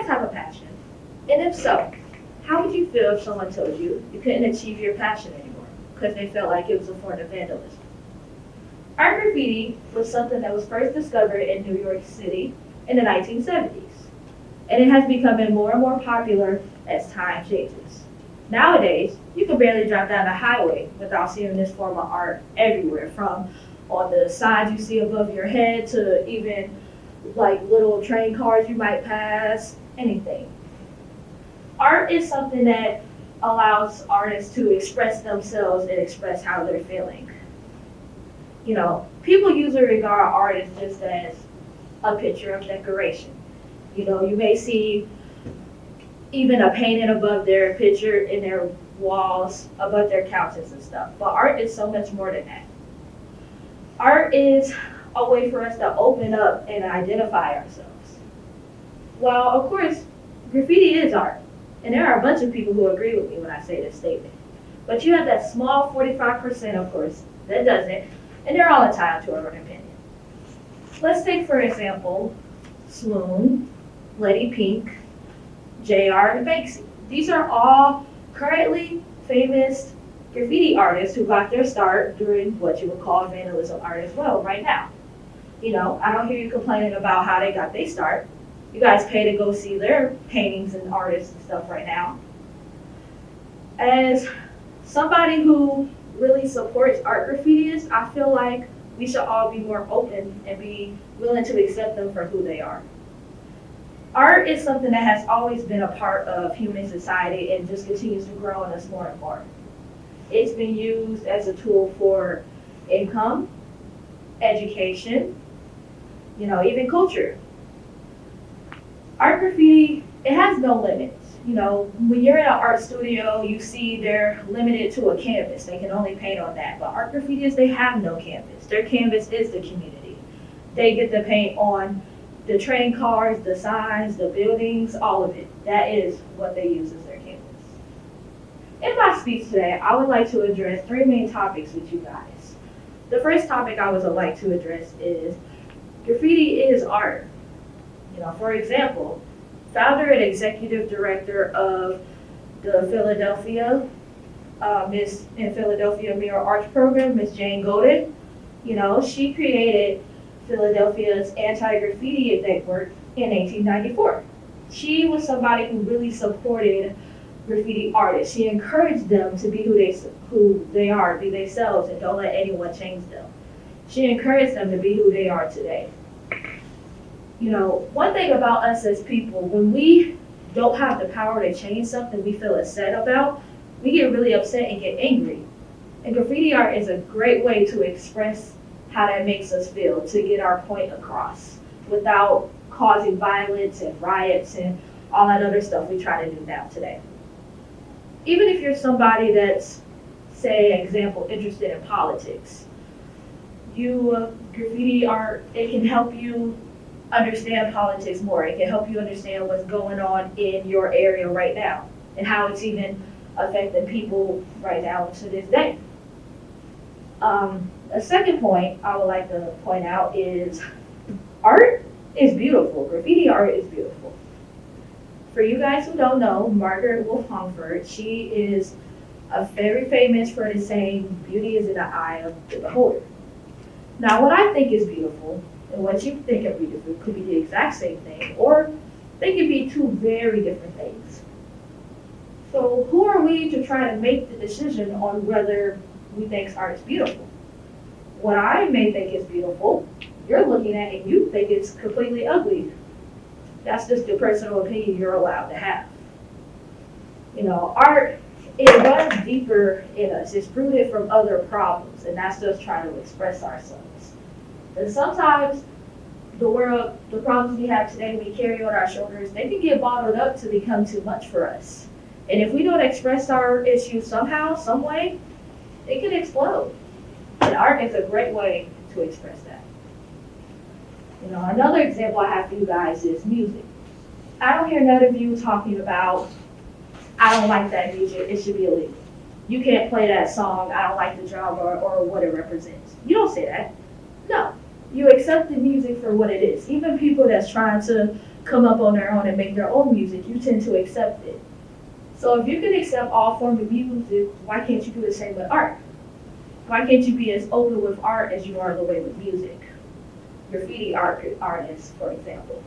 guys have a passion? And if so, how would you feel if someone told you you couldn't achieve your passion anymore because they felt like it was a form of vandalism? Art graffiti was something that was first discovered in New York City in the 1970s, and it has become more and more popular as time changes. Nowadays, you can barely drive down the highway without seeing this form of art everywhere, from on the signs you see above your head to even like little train cars you might pass, anything. Art is something that allows artists to express themselves and express how they're feeling. People usually regard art as just as a picture of decoration. You may see even a painting above their picture in their walls, above their couches and stuff. But art is so much more than that. Art is a way for us to open up and identify ourselves. Well, of course, graffiti is art. And there are a bunch of people who agree with me when I say this statement. But you have that small 45%, of course, that doesn't. And they're all entitled to their own opinion. Let's take, for example, Swoon, Letty Pink, JR, and Banksy. These are all currently famous graffiti artists who got their start during what you would call vandalism art as well right now. I don't hear you complaining about how they got their start. You guys pay to go see their paintings and artists and stuff right now. As somebody who really supports art graffitists, I feel like we should all be more open and be willing to accept them for who they are. Art is something that has always been a part of human society and just continues to grow in us more and more. It's been used as a tool for income, education, even culture. Art graffiti, it has no limits. When you're in an art studio, you see they're limited to a canvas. They can only paint on that. But art graffitists, they have no canvas. Their canvas is the community. They get to paint on the train cars, the signs, the buildings, all of it. That is what they use as their canvas. In my speech today, I would like to address three main topics with you guys. The first topic I would like to address is graffiti is art. For example, founder and executive director of the Philadelphia Miss in Philadelphia Mirror Arts Program, Miss Jane Golden. She created Philadelphia's anti-graffiti network in 1894. She was somebody who really supported graffiti artists. She encouraged them to be who they are, be themselves, and don't let anyone change them. She encouraged them to be who they are today. One thing about us as people, when we don't have the power to change something we feel upset about, we get really upset and get angry. And graffiti art is a great way to express how that makes us feel, to get our point across without causing violence and riots and all that other stuff we try to do now today. Even if you're somebody that's, say, example, interested in politics, graffiti art, it can help you understand politics more. It can help you understand what's going on in your area right now and how it's even affecting people right now to this day. A second point I would like to point out is art is beautiful. Graffiti art is beautiful. For you guys who don't know, Margaret Wolf Humford, she is very famous for the saying, beauty is in the eye of the beholder. Now, what I think is beautiful and what you think are beautiful could be the exact same thing, or they could be two very different things. So who are we to try to make the decision on whether we think art is beautiful? What I may think is beautiful, you're looking at it and you think it's completely ugly. That's just the personal opinion you're allowed to have. Art, it runs deeper in us. It's rooted from other problems, and that's just trying to express ourselves. And sometimes the problems we have today, we carry on our shoulders, they can get bottled up to become too much for us. And if we don't express our issues somehow, some way, it can explode. And art is a great way to express that. Another example I have for you guys is music. I don't hear none of you talking about, I don't like that music, it should be illegal. You can't play that song, I don't like the genre or what it represents. You don't say that. No. You accept the music for what it is. Even people that's trying to come up on their own and make their own music, you tend to accept it. So if you can accept all forms of music, why can't you do the same with art? Why can't you be as open with art as you are the way with music? Graffiti artists, for example.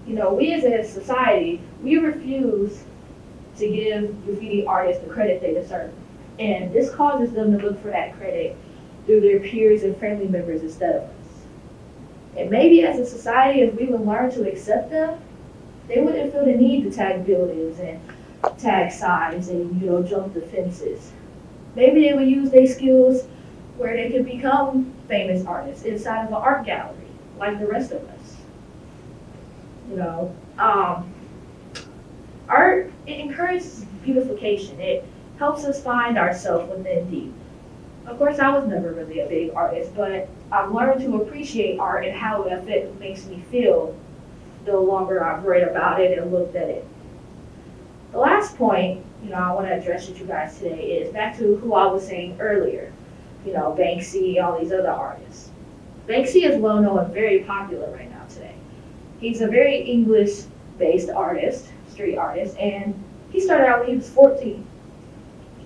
We as a society, we refuse to give graffiti artists the credit they deserve. And this causes them to look for that credit through their peers and family members instead of us. And maybe as a society, if we would learn to accept them, they wouldn't feel the need to tag buildings and tag signs and, jump the fences. Maybe they would use their skills where they could become famous artists inside of an art gallery, like the rest of us. Art, it encourages beautification. It helps us find ourselves within deep. Of course, I was never really a big artist, but I've learned to appreciate art and how it makes me feel the longer I've read about it and looked at it. The last point, I want to address with you guys today is back to who I was saying earlier. Banksy, all these other artists. Banksy is well known and very popular right now today. He's a very English-based artist, street artist, and he started out when he was 14.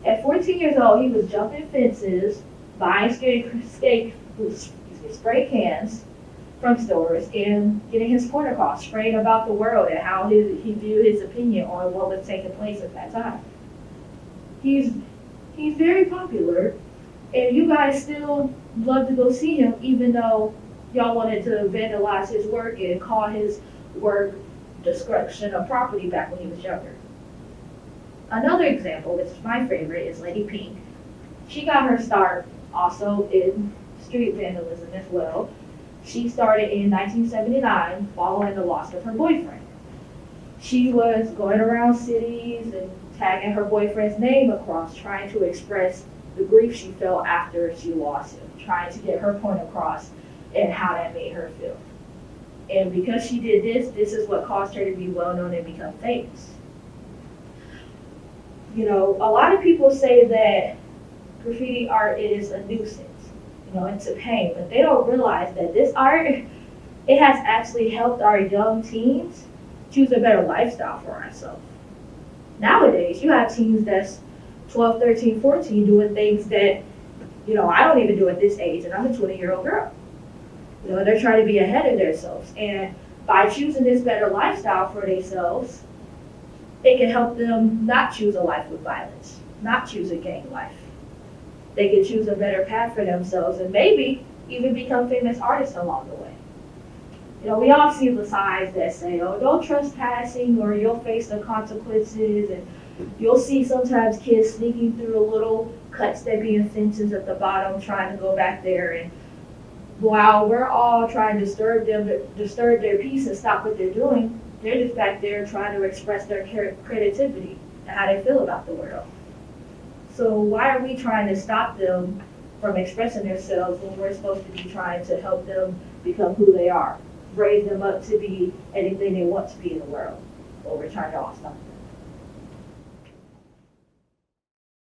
At 14 years old, he was jumping fences, buying spray cans from stores, and getting his point across, spraying about the world and how he viewed his opinion on what was taking place at that time. He's very popular, and you guys still love to go see him, even though y'all wanted to vandalize his work and call his work destruction of property back when he was younger. Another example, which is my favorite, is Lady Pink. She got her start also in street vandalism as well. She started in 1979 following the loss of her boyfriend. She was going around cities and tagging her boyfriend's name across, trying to express the grief she felt after she lost him, trying to get her point across and how that made her feel. And because she did this is what caused her to be well known and become famous. A lot of people say that graffiti art is a nuisance, it's a pain, but they don't realize that this art, it has actually helped our young teens choose a better lifestyle for ourselves. Nowadays, you have teens that's 12, 13, 14 doing things that, I don't even do at this age, and I'm a 20-year-old girl. They're trying to be ahead of themselves. And by choosing this better lifestyle for themselves, it can help them not choose a life with violence, not choose a gang life. They can choose a better path for themselves and maybe even become famous artists along the way. We all see the signs that say, oh, don't trespassing or you'll face the consequences. And you'll see sometimes kids sneaking through little cuts that be in fences at the bottom trying to go back there. And while we're all trying to disturb their peace and stop what they're doing, they're just back there trying to express their creativity and how they feel about the world. So why are we trying to stop them from expressing themselves when we're supposed to be trying to help them become who they are, raise them up to be anything they want to be in the world? Well, we're trying to all stop them.